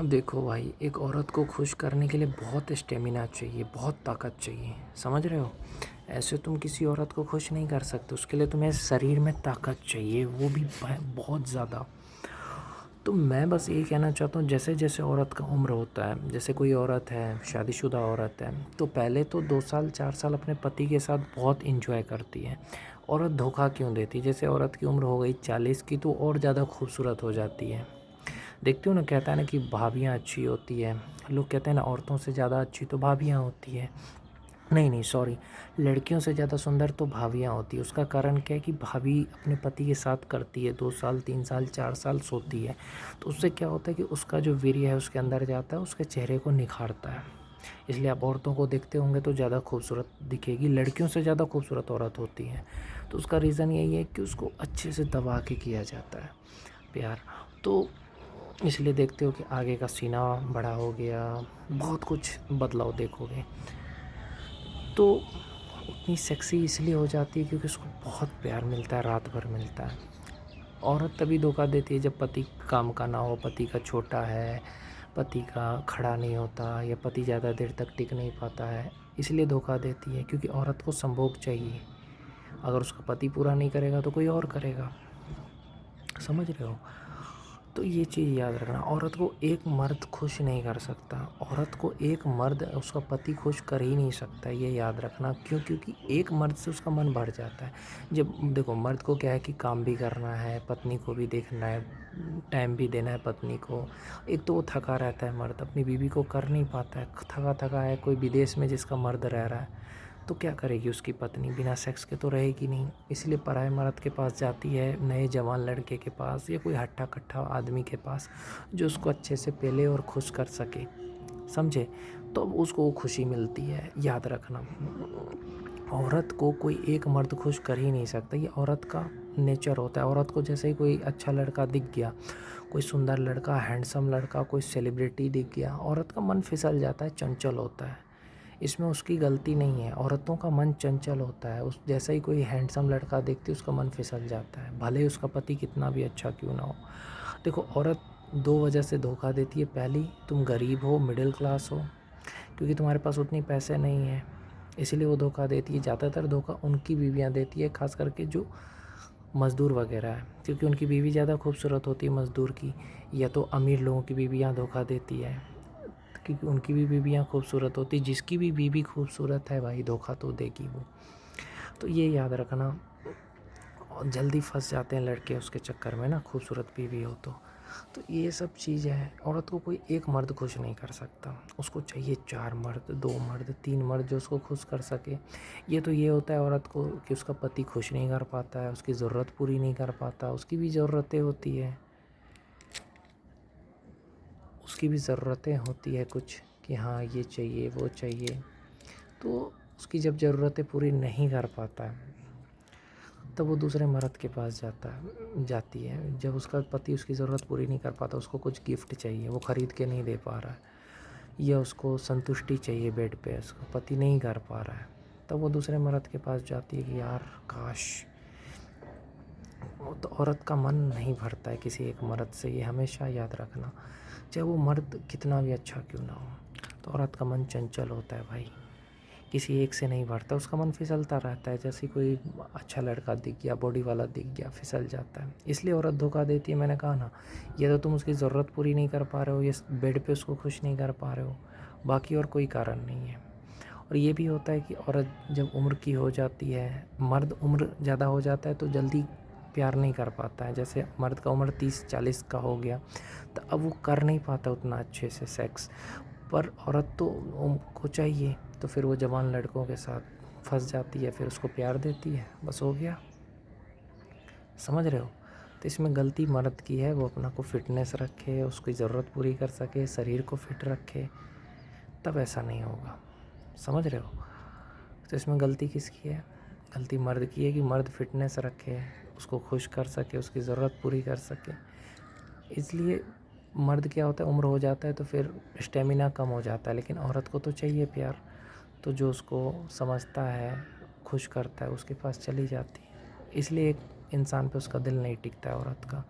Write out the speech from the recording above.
देखो भाई, एक औरत को खुश करने के लिए बहुत स्टेमिना चाहिए, बहुत ताकत चाहिए, समझ रहे हो? ऐसे तुम किसी औरत को खुश नहीं कर सकते, उसके लिए तुम्हें शरीर में ताकत चाहिए, वो भी बहुत ज़्यादा। तो मैं बस यही कहना चाहता हूँ, जैसे जैसे औरत का उम्र होता है, जैसे कोई औरत है, शादीशुदा औरत है, तो पहले तो 2 साल 4 साल अपने पति के साथ बहुत इंजॉय करती है। औरत धोखा क्यों देती है? जैसे औरत की उम्र हो गई 40 की तो और ज़्यादा खूबसूरत हो जाती है। देखते हो ना, कहता है ना कि भाभियाँ अच्छी होती है। लोग कहते हैं ना, औरतों से ज़्यादा अच्छी तो भाभियाँ होती है। नहीं नहीं, सॉरी, लड़कियों से ज़्यादा सुंदर तो भाभियाँ होती है। उसका कारण क्या है कि भाभी अपने पति के साथ करती है, 2 साल 3 साल 4 साल सोती है, तो उससे क्या होता है कि उसका जो वीर्य है उसके अंदर जाता है, उसके चेहरे को निखारता है। इसलिए आप औरतों को देखते होंगे तो ज़्यादा खूबसूरत दिखेगी, लड़कियों से ज़्यादा खूबसूरत औरत होती है। तो उसका रीज़न यही है कि उसको अच्छे से दबा के किया जाता है प्यार। तो इसलिए देखते हो कि आगे का सीना बड़ा हो गया, बहुत कुछ बदलाव देखोगे। तो उतनी सेक्सी इसलिए हो जाती है क्योंकि उसको बहुत प्यार मिलता है, रात भर मिलता है। औरत तभी धोखा देती है जब पति काम का ना हो, पति का छोटा है, पति का खड़ा नहीं होता, या पति ज़्यादा देर तक टिक नहीं पाता है, इसलिए धोखा देती है। क्योंकि औरत को संभोग चाहिए, अगर उसका पति पूरा नहीं करेगा तो कोई और करेगा, समझ रहे हो? तो ये चीज़ याद रखना, औरत को एक मर्द खुश नहीं कर सकता, औरत को एक मर्द उसका पति खुश कर ही नहीं सकता, ये याद रखना। क्यों? क्योंकि एक मर्द से उसका मन भर जाता है। जब देखो, मर्द को क्या है कि काम भी करना है, पत्नी को भी देखना है, टाइम भी देना है पत्नी को। एक तो वो थका रहता है, मर्द अपनी बीवी को कर नहीं पाता है, थका थका है, कोई विदेश में जिसका मर्द रह रहा है, तो क्या करेगी उसकी पत्नी? बिना सेक्स के तो रहेगी नहीं। इसलिए पराए मर्द के पास जाती है, नए जवान लड़के के पास, या कोई हट्टा कट्ठा आदमी के पास जो उसको अच्छे से पेले और खुश कर सके, समझे? तो उसको वो खुशी मिलती है, याद रखना। औरत को कोई एक मर्द खुश कर ही नहीं सकता, ये औरत का नेचर होता है। औरत को जैसे ही कोई अच्छा लड़का दिख गया, कोई सुंदर लड़का, हैंडसम लड़का, कोई सेलिब्रिटी दिख गया, औरत का मन फिसल जाता है, चंचल होता है। इसमें उसकी गलती नहीं है, औरतों का मन चंचल होता है। उस जैसा ही कोई हैंडसम लड़का देखती है उसका मन फिसल जाता है, भले ही उसका पति कितना भी अच्छा क्यों ना हो। देखो, औरत दो वजह से धोखा देती है। पहली, तुम गरीब हो, मिडिल क्लास हो, क्योंकि तुम्हारे पास उतनी पैसे नहीं है, इसीलिए वो धोखा देती है। ज़्यादातर धोखा उनकी बीवियाँ देती है, खास करके जो मज़दूर वगैरह है, क्योंकि उनकी बीवी ज़्यादा खूबसूरत होती है मज़दूर की। या तो अमीर लोगों की बीवियाँ धोखा देती है, क्योंकि उनकी भी बीवियाँ खूबसूरत होती। जिसकी भी बीवी खूबसूरत है भाई, धोखा तो देगी वो। तो ये याद रखना। और जल्दी फंस जाते हैं लड़के उसके चक्कर में ना, खूबसूरत बीवी हो तो ये सब चीज़ें हैं। औरत को कोई एक मर्द खुश नहीं कर सकता, उसको चाहिए 4 मर्द, 2 मर्द, 3 मर्द जो उसको खुश कर सके। ये तो ये होता है औरत को कि उसका पति खुश नहीं कर पाता है, उसकी ज़रूरत पूरी नहीं कर पाता, उसकी भी ज़रूरतें होती है, उसकी भी ज़रूरतें होती है कुछ, कि हाँ ये चाहिए वो चाहिए। तो उसकी जब ज़रूरतें पूरी नहीं कर पाता है, तब वो दूसरे मर्द के पास जाती है। जब उसका पति उसकी ज़रूरत पूरी नहीं कर पाता, उसको कुछ गिफ्ट चाहिए, वो ख़रीद के नहीं दे पा रहा है, या उसको संतुष्टि चाहिए बेड पे, उसका पति नहीं कर पा रहा है, तब वो दूसरे मर्द के पास जाती है कि यार काश। वो तो औरत का मन नहीं भरता है किसी एक मर्द से, ये हमेशा याद रखना, चाहे वो मर्द कितना भी अच्छा क्यों ना हो। तो औरत का मन चंचल होता है भाई, किसी एक से नहीं भरता, उसका मन फिसलता रहता है। जैसे कोई अच्छा लड़का दिख गया, बॉडी वाला दिख गया, फिसल जाता है। इसलिए औरत धोखा देती है, मैंने कहा ना। ये तो तुम उसकी ज़रूरत पूरी नहीं कर पा रहे हो, ये बेड पे उसको खुश नहीं कर पा रहे हो, बाकी और कोई कारण नहीं है। और ये भी होता है कि औरत जब उम्र की हो जाती है, मर्द उम्र ज़्यादा हो जाता है तो जल्दी प्यार नहीं कर पाता है। जैसे मर्द का उम्र 30-40 का हो गया, तो अब वो कर नहीं पाता उतना अच्छे से सेक्स, पर औरत तो को चाहिए, तो फिर वो जवान लड़कों के साथ फंस जाती है, फिर उसको प्यार देती है, बस हो गया। समझ रहे हो? तो इसमें गलती मर्द की है, वो अपना को फिटनेस रखे, उसकी ज़रूरत पूरी कर सके, शरीर को फिट रखे, तब ऐसा नहीं होगा। समझ रहे हो? तो इसमें गलती किसकी है? गलती मर्द की है कि मर्द फिटनेस रखे, उसको खुश कर सके, उसकी ज़रूरत पूरी कर सके। इसलिए मर्द क्या होता है, उम्र हो जाता है तो फिर स्टेमिना कम हो जाता है, लेकिन औरत को तो चाहिए प्यार। तो जो उसको समझता है, खुश करता है, उसके पास चली जाती है। इसलिए एक इंसान पे उसका दिल नहीं टिकता है औरत का।